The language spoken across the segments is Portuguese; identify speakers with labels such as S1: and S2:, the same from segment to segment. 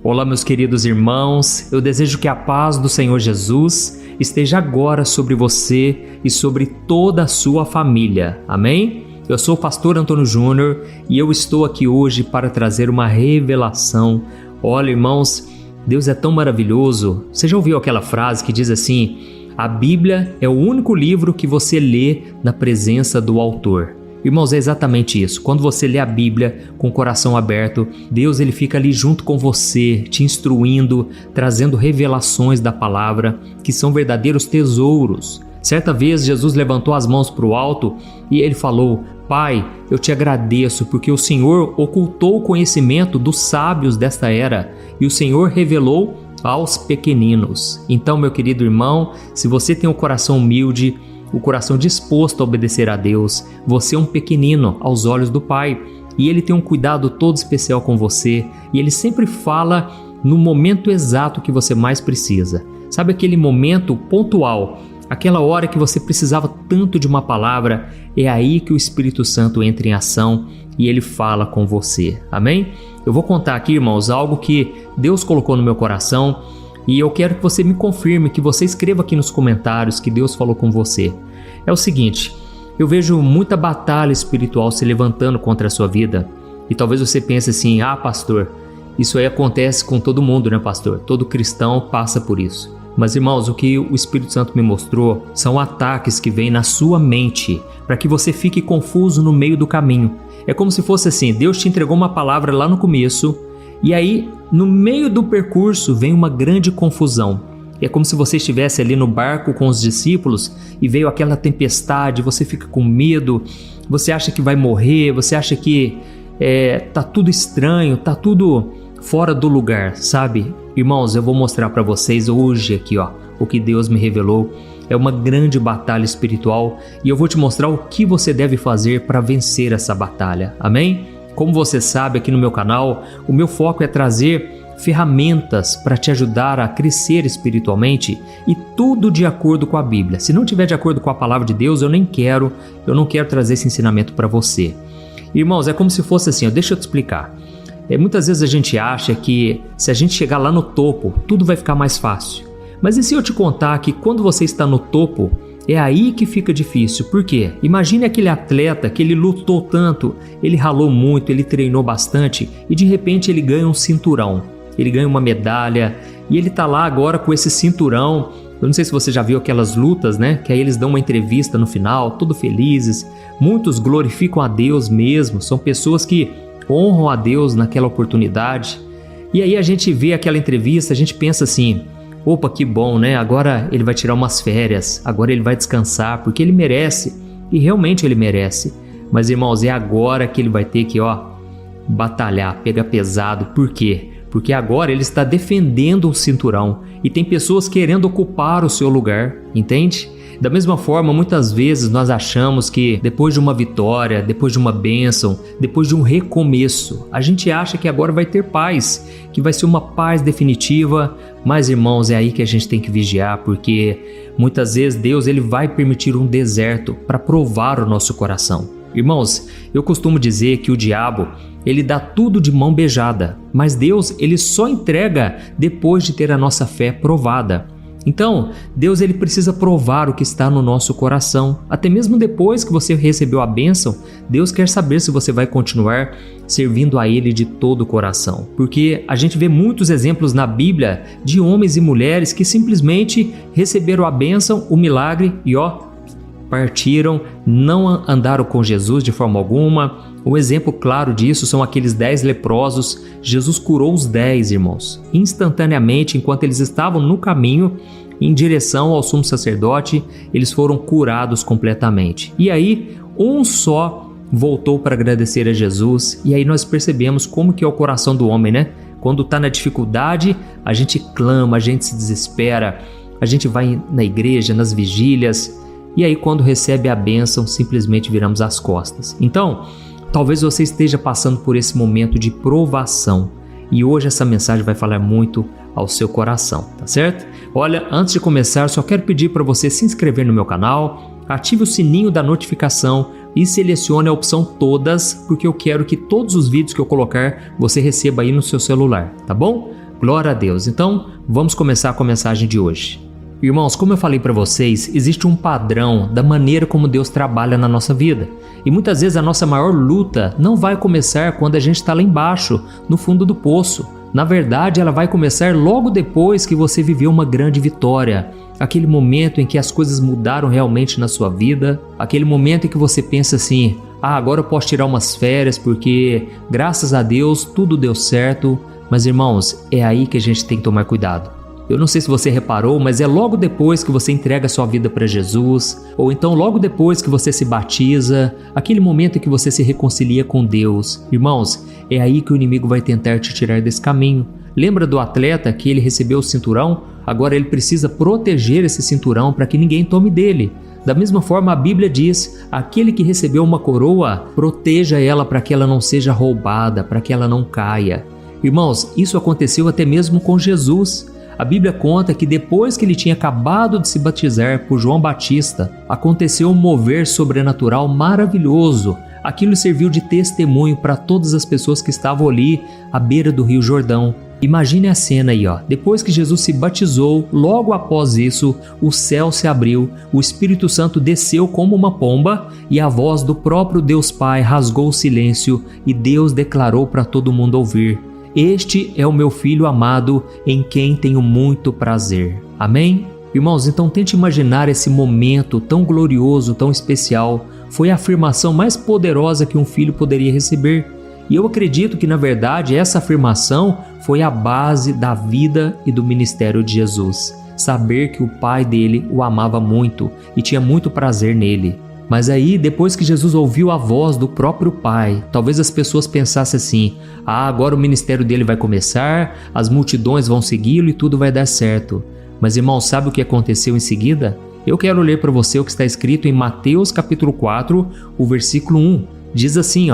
S1: Olá, meus queridos irmãos, eu desejo que a paz do Senhor Jesus esteja agora sobre você e sobre toda a sua família, amém? Eu sou o pastor Antônio Júnior e eu estou aqui hoje para trazer uma revelação. Olha, irmãos, Deus é tão maravilhoso. Você já ouviu aquela frase que diz assim: a Bíblia é o único livro que você lê na presença do autor. Irmãos, é exatamente isso. Quando você lê a Bíblia com o coração aberto, Deus ele fica ali junto com você, te instruindo, trazendo revelações da palavra, que são verdadeiros tesouros. Certa vez, Jesus levantou as mãos para o alto e ele falou: Pai, eu te agradeço porque o Senhor ocultou o conhecimento dos sábios desta era e o Senhor revelou aos pequeninos. Então, meu querido irmão, se você tem um coração humilde, o coração disposto a obedecer a Deus, você é um pequenino aos olhos do Pai e Ele tem um cuidado todo especial com você e Ele sempre fala no momento exato que você mais precisa. Sabe aquele momento pontual, aquela hora que você precisava tanto de uma palavra? É aí que o Espírito Santo entra em ação e Ele fala com você, amém? Eu vou contar aqui, irmãos, algo que Deus colocou no meu coração e eu quero que você me confirme, que você escreva aqui nos comentários que Deus falou com você. É o seguinte, eu vejo muita batalha espiritual se levantando contra a sua vida. E talvez você pense assim: ah, pastor, isso aí acontece com todo mundo, né, pastor? Todo cristão passa por isso. Mas, irmãos, o que o Espírito Santo me mostrou são ataques que vêm na sua mente para que você fique confuso no meio do caminho. É como se fosse assim: Deus te entregou uma palavra lá no começo e aí, no meio do percurso, vem uma grande confusão. É como se você estivesse ali no barco com os discípulos e veio aquela tempestade, você fica com medo, você acha que vai morrer, você acha que tá tudo estranho, tá tudo fora do lugar, sabe? Irmãos, eu vou mostrar para vocês hoje aqui, o que Deus me revelou. É uma grande batalha espiritual e eu vou te mostrar o que você deve fazer para vencer essa batalha, amém? Como você sabe, aqui no meu canal, o meu foco é trazer ferramentas para te ajudar a crescer espiritualmente e tudo de acordo com a Bíblia. Se não tiver de acordo com a palavra de Deus, eu não quero trazer esse ensinamento para você. Irmãos, é como se fosse assim, deixa eu te explicar. Muitas vezes a gente acha que se a gente chegar lá no topo, tudo vai ficar mais fácil. Mas e se eu te contar que quando você está no topo, é aí que fica difícil? Por quê? Imagine aquele atleta que ele lutou tanto, ele ralou muito, ele treinou bastante e de repente ele ganha um cinturão, ele ganha uma medalha e ele tá lá agora com esse cinturão. Eu não sei se você já viu aquelas lutas, né? Que aí eles dão uma entrevista no final, todos felizes, muitos glorificam a Deus mesmo, são pessoas que honram a Deus naquela oportunidade. E aí a gente vê aquela entrevista, a gente pensa assim: opa, que bom, né? Agora ele vai tirar umas férias, agora ele vai descansar, porque ele merece, e realmente ele merece. Mas, irmãos, é agora que ele vai ter que, batalhar, pegar pesado. Por quê? Porque agora ele está defendendo o cinturão e tem pessoas querendo ocupar o seu lugar, entende? Da mesma forma, muitas vezes nós achamos que depois de uma vitória, depois de uma bênção, depois de um recomeço, a gente acha que agora vai ter paz, que vai ser uma paz definitiva. Mas, irmãos, é aí que a gente tem que vigiar, porque muitas vezes Deus ele vai permitir um deserto para provar o nosso coração. Irmãos, eu costumo dizer que o diabo ele dá tudo de mão beijada, mas Deus ele só entrega depois de ter a nossa fé provada. Então, Deus ele precisa provar o que está no nosso coração. Até mesmo depois que você recebeu a bênção, Deus quer saber se você vai continuar servindo a Ele de todo o coração. Porque a gente vê muitos exemplos na Bíblia de homens e mulheres que simplesmente receberam a bênção, o milagre e partiram, não andaram com Jesus de forma alguma. Um exemplo claro disso são aqueles 10 leprosos. Jesus curou os 10, irmãos, instantaneamente, enquanto eles estavam no caminho em direção ao sumo sacerdote, eles foram curados completamente. E aí, um só voltou para agradecer a Jesus, e aí nós percebemos como que é o coração do homem, né? Quando está na dificuldade, a gente clama, a gente se desespera, a gente vai na igreja, nas vigílias, e aí quando recebe a bênção, simplesmente viramos as costas. Então, talvez você esteja passando por esse momento de provação e hoje essa mensagem vai falar muito ao seu coração, tá certo? Olha, antes de começar, só quero pedir para você se inscrever no meu canal, ative o sininho da notificação e selecione a opção todas, porque eu quero que todos os vídeos que eu colocar você receba aí no seu celular, tá bom? Glória a Deus. Então, vamos começar com a mensagem de hoje. Irmãos, como eu falei para vocês, existe um padrão da maneira como Deus trabalha na nossa vida. E muitas vezes a nossa maior luta não vai começar quando a gente está lá embaixo, no fundo do poço. Na verdade, ela vai começar logo depois que você viveu uma grande vitória. Aquele momento em que as coisas mudaram realmente na sua vida. Aquele momento em que você pensa assim, agora eu posso tirar umas férias porque, graças a Deus, tudo deu certo. Mas, irmãos, é aí que a gente tem que tomar cuidado. Eu não sei se você reparou, mas é logo depois que você entrega a sua vida para Jesus, ou então logo depois que você se batiza, aquele momento em que você se reconcilia com Deus. Irmãos, é aí que o inimigo vai tentar te tirar desse caminho. Lembra do atleta que ele recebeu o cinturão? Agora ele precisa proteger esse cinturão para que ninguém tome dele. Da mesma forma, a Bíblia diz, aquele que recebeu uma coroa, proteja ela para que ela não seja roubada, para que ela não caia. Irmãos, isso aconteceu até mesmo com Jesus. A Bíblia conta que depois que ele tinha acabado de se batizar por João Batista, aconteceu um mover sobrenatural maravilhoso. Aquilo serviu de testemunho para todas as pessoas que estavam ali à beira do Rio Jordão. Imagine a cena aí, depois que Jesus se batizou, logo após isso, o céu se abriu, o Espírito Santo desceu como uma pomba e a voz do próprio Deus Pai rasgou o silêncio e Deus declarou para todo mundo ouvir: este é o meu Filho amado, em quem tenho muito prazer. Amém? Irmãos, então tente imaginar esse momento tão glorioso, tão especial. Foi a afirmação mais poderosa que um filho poderia receber. E eu acredito que, na verdade, essa afirmação foi a base da vida e do ministério de Jesus. Saber que o Pai dele o amava muito e tinha muito prazer nele. Mas aí, depois que Jesus ouviu a voz do próprio Pai, talvez as pessoas pensassem assim, agora o ministério dele vai começar, as multidões vão segui-lo e tudo vai dar certo. Mas, irmão, sabe o que aconteceu em seguida? Eu quero ler para você o que está escrito em Mateus capítulo 4, o versículo 1. Diz assim,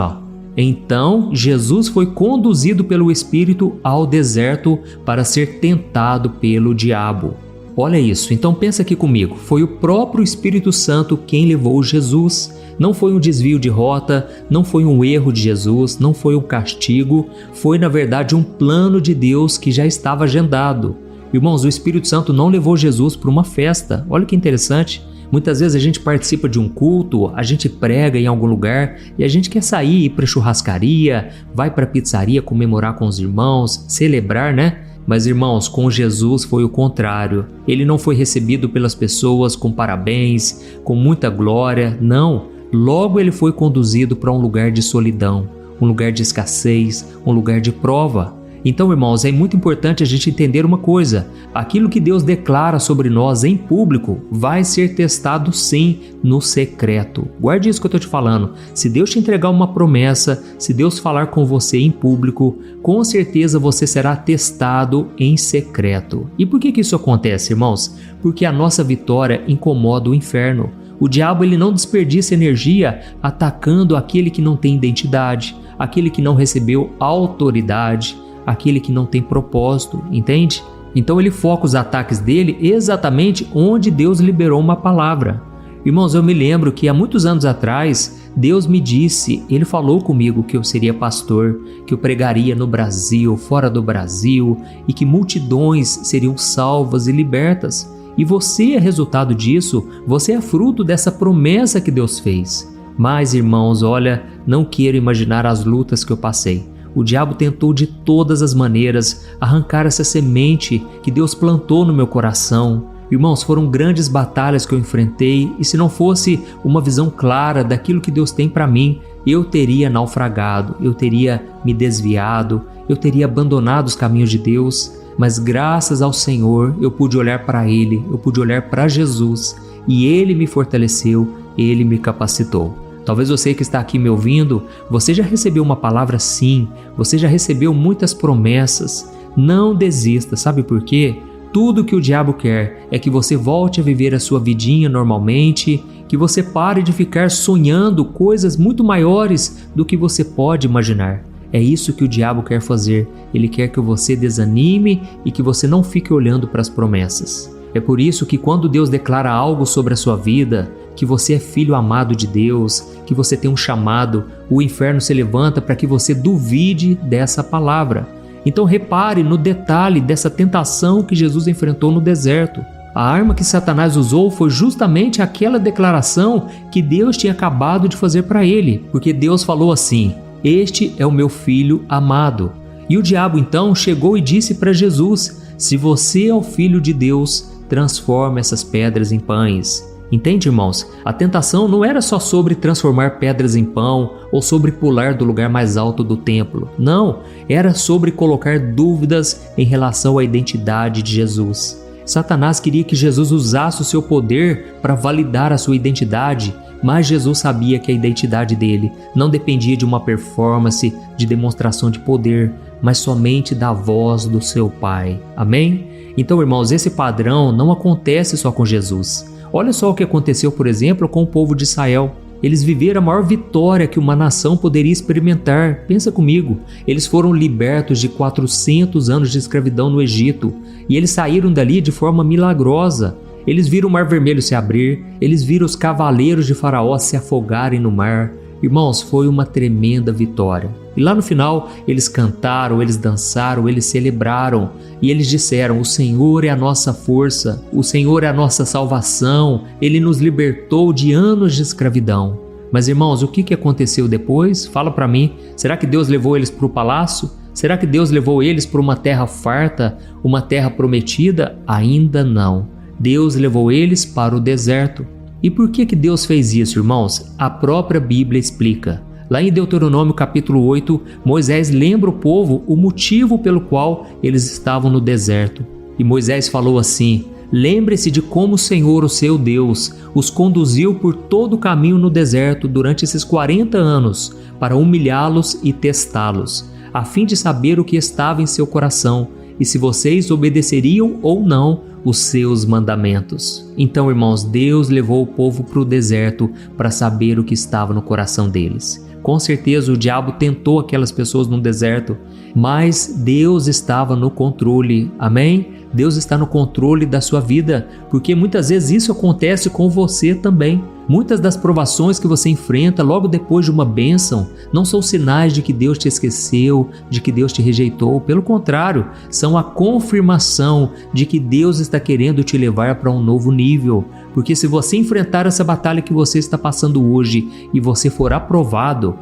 S1: Então Jesus foi conduzido pelo Espírito ao deserto para ser tentado pelo diabo. Olha isso, então pensa aqui comigo, foi o próprio Espírito Santo quem levou Jesus. Não foi um desvio de rota, não foi um erro de Jesus, não foi um castigo, foi na verdade um plano de Deus que já estava agendado. Irmãos, o Espírito Santo não levou Jesus para uma festa, olha que interessante. Muitas vezes a gente participa de um culto, a gente prega em algum lugar e a gente quer sair, ir para churrascaria, vai para a pizzaria comemorar com os irmãos, celebrar, né? Mas, irmãos, com Jesus foi o contrário. Ele não foi recebido pelas pessoas com parabéns, com muita glória, não. Logo ele foi conduzido para um lugar de solidão, um lugar de escassez, um lugar de prova. Então, irmãos, é muito importante a gente entender uma coisa. Aquilo que Deus declara sobre nós em público vai ser testado sim no secreto. Guarde isso que eu estou te falando. Se Deus te entregar uma promessa, se Deus falar com você em público, com certeza você será testado em secreto. E por que isso acontece, irmãos? Porque a nossa vitória incomoda o inferno. O diabo ele não desperdiça energia atacando aquele que não tem identidade, aquele que não recebeu autoridade, aquele que não tem propósito, entende? Então ele foca os ataques dele exatamente onde Deus liberou uma palavra. Irmãos, eu me lembro que há muitos anos atrás, Deus me disse, Ele falou comigo que eu seria pastor, que eu pregaria no Brasil, fora do Brasil, e que multidões seriam salvas e libertas. E você é resultado disso, você é fruto dessa promessa que Deus fez. Mas, irmãos, olha, não quero imaginar as lutas que eu passei. O diabo tentou de todas as maneiras arrancar essa semente que Deus plantou no meu coração. Irmãos, foram grandes batalhas que eu enfrentei e se não fosse uma visão clara daquilo que Deus tem para mim, eu teria naufragado, eu teria me desviado, eu teria abandonado os caminhos de Deus. Mas graças ao Senhor eu pude olhar para Ele, eu pude olhar para Jesus e Ele me fortaleceu, Ele me capacitou. Talvez você que está aqui me ouvindo, você já recebeu uma palavra sim, você já recebeu muitas promessas. Não desista, sabe por quê? Tudo que o diabo quer é que você volte a viver a sua vidinha normalmente, que você pare de ficar sonhando coisas muito maiores do que você pode imaginar. É isso que o diabo quer fazer. Ele quer que você desanime e que você não fique olhando para as promessas. É por isso que quando Deus declara algo sobre a sua vida, que você é filho amado de Deus, que você tem um chamado, o inferno se levanta para que você duvide dessa palavra. Então repare no detalhe dessa tentação que Jesus enfrentou no deserto. A arma que Satanás usou foi justamente aquela declaração que Deus tinha acabado de fazer para ele, porque Deus falou assim: "Este é o meu filho amado". E o diabo então chegou e disse para Jesus: "Se você é o filho de Deus, transforma essas pedras em pães". Entende, irmãos? A tentação não era só sobre transformar pedras em pão ou sobre pular do lugar mais alto do templo. Não, era sobre colocar dúvidas em relação à identidade de Jesus. Satanás queria que Jesus usasse o seu poder para validar a sua identidade, mas Jesus sabia que a identidade dele não dependia de uma performance de demonstração de poder, mas somente da voz do seu Pai. Amém? Então, irmãos, esse padrão não acontece só com Jesus. Olha só o que aconteceu, por exemplo, com o povo de Israel. Eles viveram a maior vitória que uma nação poderia experimentar. Pensa comigo, eles foram libertos de 400 anos de escravidão no Egito e eles saíram dali de forma milagrosa. Eles viram o Mar Vermelho se abrir, eles viram os cavaleiros de Faraó se afogarem no mar. Irmãos, foi uma tremenda vitória. E lá no final, eles cantaram, eles dançaram, eles celebraram e eles disseram: "O Senhor é a nossa força, o Senhor é a nossa salvação, Ele nos libertou de anos de escravidão". Mas, irmãos, o que aconteceu depois? Fala para mim. Será que Deus levou eles para o palácio? Será que Deus levou eles para uma terra farta, uma terra prometida? Ainda não. Deus levou eles para o deserto. E por que Deus fez isso, irmãos? A própria Bíblia explica. Lá em Deuteronômio capítulo 8, Moisés lembra o povo o motivo pelo qual eles estavam no deserto. E Moisés falou assim: "Lembre-se de como o Senhor, o seu Deus, os conduziu por todo o caminho no deserto durante esses 40 anos para humilhá-los e testá-los, a fim de saber o que estava em seu coração e se vocês obedeceriam ou não os seus mandamentos". Então, irmãos, Deus levou o povo para o deserto para saber o que estava no coração deles. Com certeza o diabo tentou aquelas pessoas no deserto, mas Deus estava no controle. Amém? Deus está no controle da sua vida, porque muitas vezes isso acontece com você também. Muitas das provações que você enfrenta logo depois de uma bênção não são sinais de que Deus te esqueceu, de que Deus te rejeitou. Pelo contrário, são a confirmação de que Deus está querendo te levar para um novo nível. Porque se você enfrentar essa batalha que você está passando hoje e você for aprovado,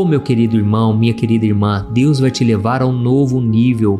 S1: meu querido irmão, minha querida irmã, Deus vai te levar a um novo nível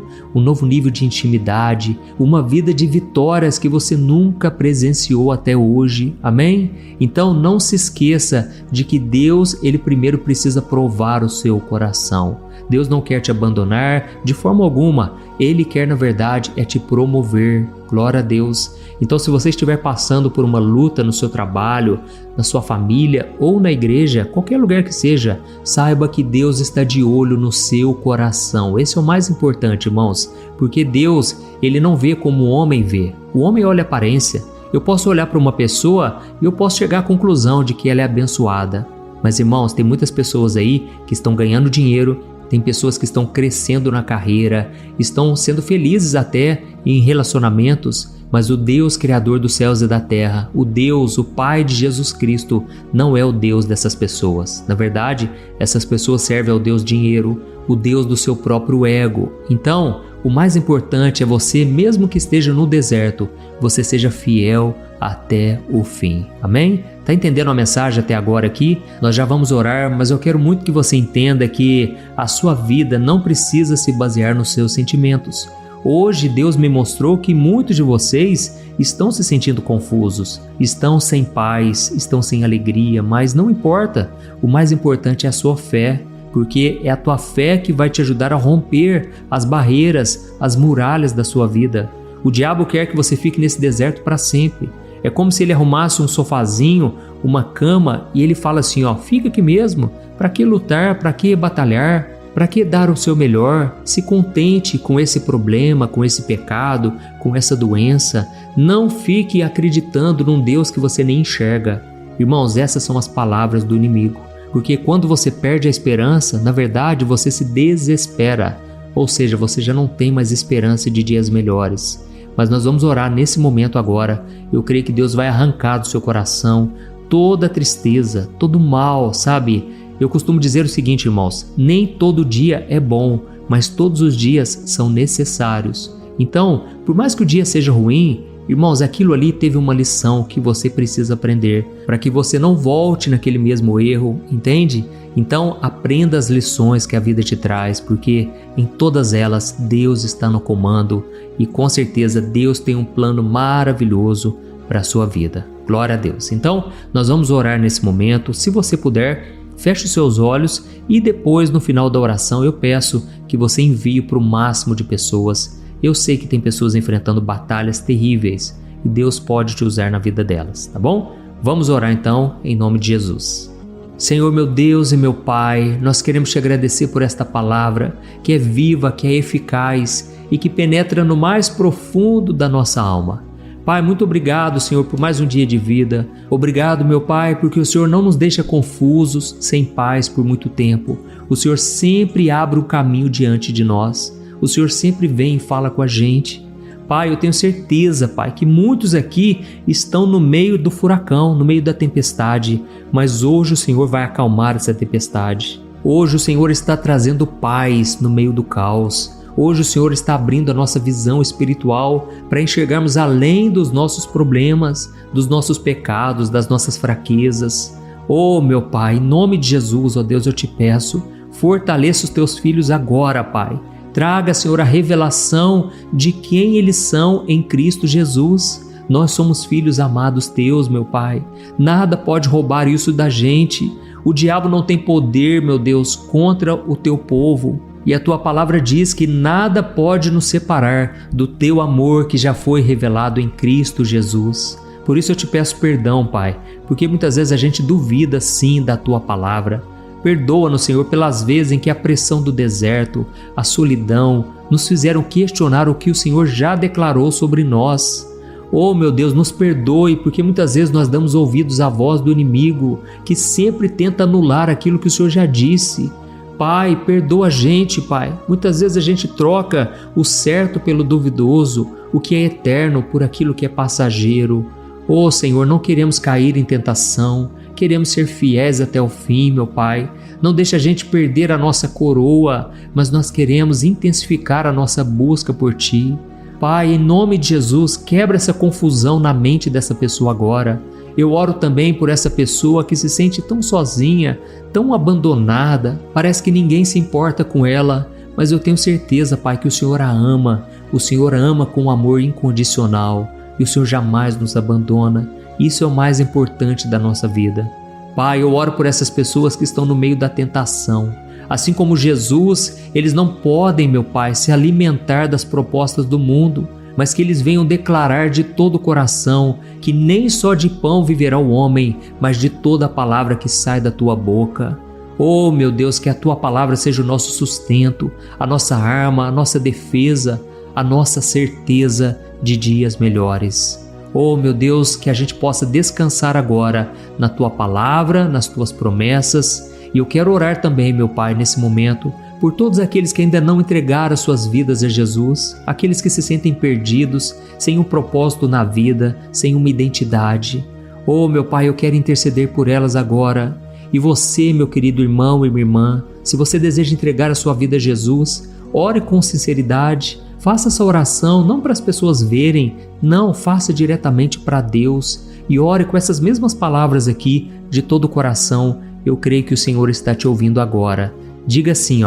S1: de intimidade, uma vida de vitórias que você nunca presenciou até hoje. Amém? Então não se esqueça de que Deus, Ele primeiro precisa provar o seu coração. Deus não quer te abandonar de forma alguma. Ele quer, na verdade, te promover. Glória a Deus. Então, se você estiver passando por uma luta no seu trabalho, na sua família ou na igreja, qualquer lugar que seja, saiba que Deus está de olho no seu coração. Esse é o mais importante, irmãos, porque Deus, Ele não vê como o homem vê. O homem olha a aparência. Eu posso olhar para uma pessoa e eu posso chegar à conclusão de que ela é abençoada. Mas, irmãos, tem muitas pessoas aí que estão ganhando dinheiro, tem pessoas que estão crescendo na carreira, estão sendo felizes até em relacionamentos, mas o Deus Criador dos céus e da terra, o Deus, o Pai de Jesus Cristo, não é o Deus dessas pessoas. Na verdade, essas pessoas servem ao Deus dinheiro, o Deus do seu próprio ego. Então, o mais importante é você, mesmo que esteja no deserto, você seja fiel até o fim. Amém? Tá entendendo a mensagem até agora aqui? Nós já vamos orar, mas eu quero muito que você entenda que a sua vida não precisa se basear nos seus sentimentos. Hoje Deus me mostrou que muitos de vocês estão se sentindo confusos, estão sem paz, estão sem alegria, mas não importa. O mais importante é a sua fé, porque é a tua fé que vai te ajudar a romper as barreiras, as muralhas da sua vida. O diabo quer que você fique nesse deserto para sempre. É como se ele arrumasse um sofazinho, uma cama, e ele fala assim, fica aqui mesmo, para que lutar, para que batalhar, para que dar o seu melhor? Se contente com esse problema, com esse pecado, com essa doença. Não fique acreditando num Deus que você nem enxerga. Irmãos, essas são as palavras do inimigo. Porque quando você perde a esperança, na verdade você se desespera. Ou seja, você já não tem mais esperança de dias melhores. Mas nós vamos orar nesse momento agora. Eu creio que Deus vai arrancar do seu coração toda a tristeza, todo o mal, sabe? Eu costumo dizer o seguinte, irmãos: nem todo dia é bom, mas todos os dias são necessários. Então, por mais que o dia seja ruim, irmãos, aquilo ali teve uma lição que você precisa aprender, para que você não volte naquele mesmo erro, entende? Então, aprenda as lições que a vida te traz, porque em todas elas Deus está no comando e com certeza Deus tem um plano maravilhoso para a sua vida. Glória a Deus. Então, nós vamos orar nesse momento. Se você puder, feche os seus olhos e depois, no final da oração, eu peço que você envie para o máximo de pessoas. Eu sei que tem pessoas enfrentando batalhas terríveis e Deus pode te usar na vida delas, tá bom? Vamos orar então, em nome de Jesus. Senhor, meu Deus e meu Pai, nós queremos te agradecer por esta palavra que é viva, que é eficaz e que penetra no mais profundo da nossa alma. Pai, muito obrigado, Senhor, por mais um dia de vida. Obrigado, meu Pai, porque o Senhor não nos deixa confusos, sem paz por muito tempo. O Senhor sempre abre o caminho diante de nós. O Senhor sempre vem e fala com a gente. Pai, eu tenho certeza, Pai, que muitos aqui estão no meio do furacão, no meio da tempestade, mas hoje o Senhor vai acalmar essa tempestade. Hoje o Senhor está trazendo paz no meio do caos. Hoje o Senhor está abrindo a nossa visão espiritual para enxergarmos além dos nossos problemas, dos nossos pecados, das nossas fraquezas. Oh, meu Pai, em nome de Jesus, ó Deus, eu te peço, fortaleça os teus filhos agora, Pai. Traga, Senhor, a revelação de quem eles são em Cristo Jesus. Nós somos filhos amados teus, meu Pai. Nada pode roubar isso da gente. O diabo não tem poder, meu Deus, contra o teu povo. E a tua palavra diz que nada pode nos separar do teu amor que já foi revelado em Cristo Jesus. Por isso eu te peço perdão, Pai, porque muitas vezes a gente duvida sim da tua palavra. Perdoa-nos, Senhor, pelas vezes em que a pressão do deserto, a solidão, nos fizeram questionar o que o Senhor já declarou sobre nós. Oh, meu Deus, nos perdoe, porque muitas vezes nós damos ouvidos à voz do inimigo, que sempre tenta anular aquilo que o Senhor já disse. Pai, perdoa a gente, Pai. Muitas vezes a gente troca o certo pelo duvidoso, o que é eterno por aquilo que é passageiro. Oh, Senhor, não queremos cair em tentação, queremos ser fiéis até o fim, meu Pai. Não deixa a gente perder a nossa coroa, mas nós queremos intensificar a nossa busca por Ti. Pai, em nome de Jesus, quebra essa confusão na mente dessa pessoa agora. Eu oro também por essa pessoa que se sente tão sozinha, tão abandonada, parece que ninguém se importa com ela, mas eu tenho certeza, Pai, que o Senhor a ama, o Senhor a ama com um amor incondicional e o Senhor jamais nos abandona. Isso é o mais importante da nossa vida. Pai, eu oro por essas pessoas que estão no meio da tentação. Assim como Jesus, eles não podem, meu Pai, se alimentar das propostas do mundo, mas que eles venham declarar de todo o coração que nem só de pão viverá o homem, mas de toda a palavra que sai da tua boca. Oh, meu Deus, que a tua palavra seja o nosso sustento, a nossa arma, a nossa defesa, a nossa certeza de dias melhores. Oh, meu Deus, que a gente possa descansar agora na tua palavra, nas tuas promessas. E eu quero orar também, meu Pai, nesse momento, por todos aqueles que ainda não entregaram suas vidas a Jesus, aqueles que se sentem perdidos, sem um propósito na vida, sem uma identidade. Oh, meu Pai, eu quero interceder por elas agora. E você, meu querido irmão e minha irmã, se você deseja entregar a sua vida a Jesus, ore com sinceridade, faça essa oração não para as pessoas verem, não, faça diretamente para Deus e ore com essas mesmas palavras aqui de todo o coração. Eu creio que o Senhor está te ouvindo agora. Diga assim,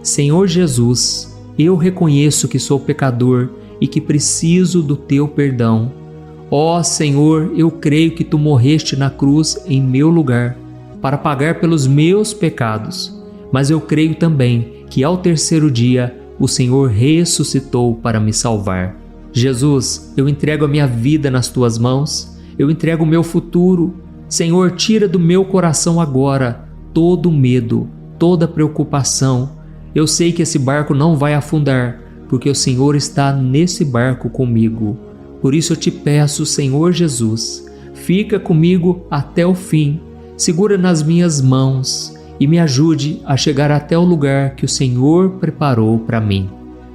S1: Senhor Jesus, eu reconheço que sou pecador e que preciso do teu perdão. Ó Senhor, eu creio que tu morreste na cruz em meu lugar para pagar pelos meus pecados, mas eu creio também que ao terceiro dia o Senhor ressuscitou para me salvar. Jesus, eu entrego a minha vida nas tuas mãos, eu entrego o meu futuro. Senhor, tira do meu coração agora todo medo, toda preocupação. Eu sei que esse barco não vai afundar, porque o Senhor está nesse barco comigo. Por isso eu te peço, Senhor Jesus, fica comigo até o fim, segura nas minhas mãos e me ajude a chegar até o lugar que o Senhor preparou para mim.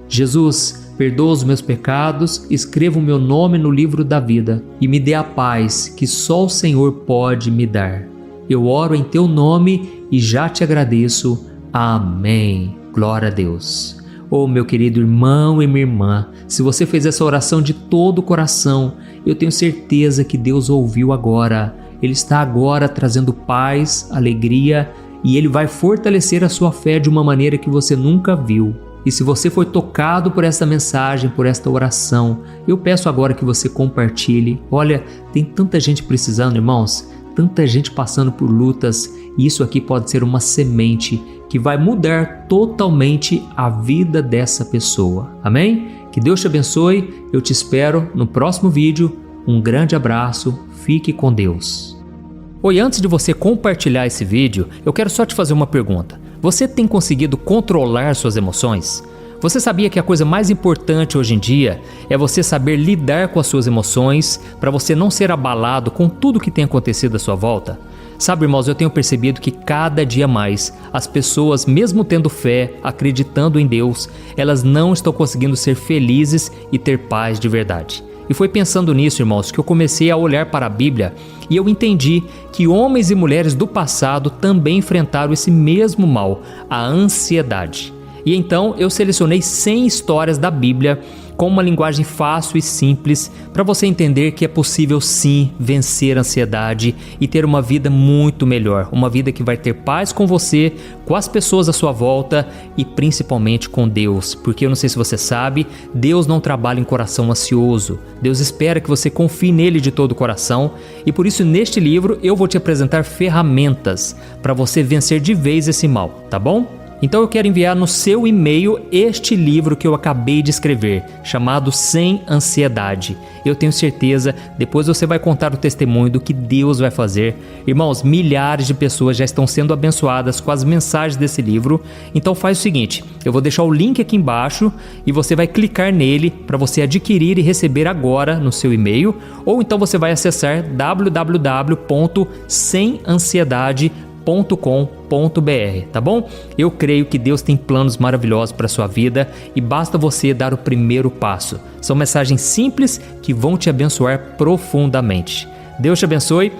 S1: Jesus, perdoa os meus pecados, escreva o meu nome no livro da vida e me dê a paz que só o Senhor pode me dar. Eu oro em teu nome e já te agradeço. Amém. Glória a Deus. Oh, meu querido irmão e minha irmã, se você fez essa oração de todo o coração, eu tenho certeza que Deus ouviu agora. Ele está agora trazendo paz, alegria, e Ele vai fortalecer a sua fé de uma maneira que você nunca viu. E se você foi tocado por esta mensagem, por esta oração, eu peço agora que você compartilhe. Olha, tem tanta gente precisando, irmãos, tanta gente passando por lutas, e isso aqui pode ser uma semente que vai mudar totalmente a vida dessa pessoa. Amém? Que Deus te abençoe, eu te espero no próximo vídeo. Um grande abraço, fique com Deus. Oi, antes de você compartilhar esse vídeo, eu quero só te fazer uma pergunta. Você tem conseguido controlar suas emoções? Você sabia que a coisa mais importante hoje em dia é você saber lidar com as suas emoções para você não ser abalado com tudo que tem acontecido à sua volta? Sabe, irmãos, eu tenho percebido que cada dia mais as pessoas, mesmo tendo fé, acreditando em Deus, elas não estão conseguindo ser felizes e ter paz de verdade. E foi pensando nisso, irmãos, que eu comecei a olhar para a Bíblia e eu entendi que homens e mulheres do passado também enfrentaram esse mesmo mal, a ansiedade. E então eu selecionei 100 histórias da Bíblia com uma linguagem fácil e simples para você entender que é possível sim vencer a ansiedade e ter uma vida muito melhor, uma vida que vai ter paz com você, com as pessoas à sua volta e principalmente com Deus, porque eu não sei se você sabe, Deus não trabalha em coração ansioso, Deus espera que você confie nele de todo o coração e por isso neste livro eu vou te apresentar ferramentas para você vencer de vez esse mal, tá bom? Então eu quero enviar no seu e-mail este livro que eu acabei de escrever, chamado Sem Ansiedade. Eu tenho certeza, depois você vai contar o testemunho do que Deus vai fazer. Irmãos, milhares de pessoas já estão sendo abençoadas com as mensagens desse livro. Então faz o seguinte, eu vou deixar o link aqui embaixo e você vai clicar nele para você adquirir e receber agora no seu e-mail. Ou então você vai acessar www.semansiedade.com.br, tá bom? Eu creio que Deus tem planos maravilhosos para a sua vida e basta você dar o primeiro passo. São mensagens simples que vão te abençoar profundamente. Deus te abençoe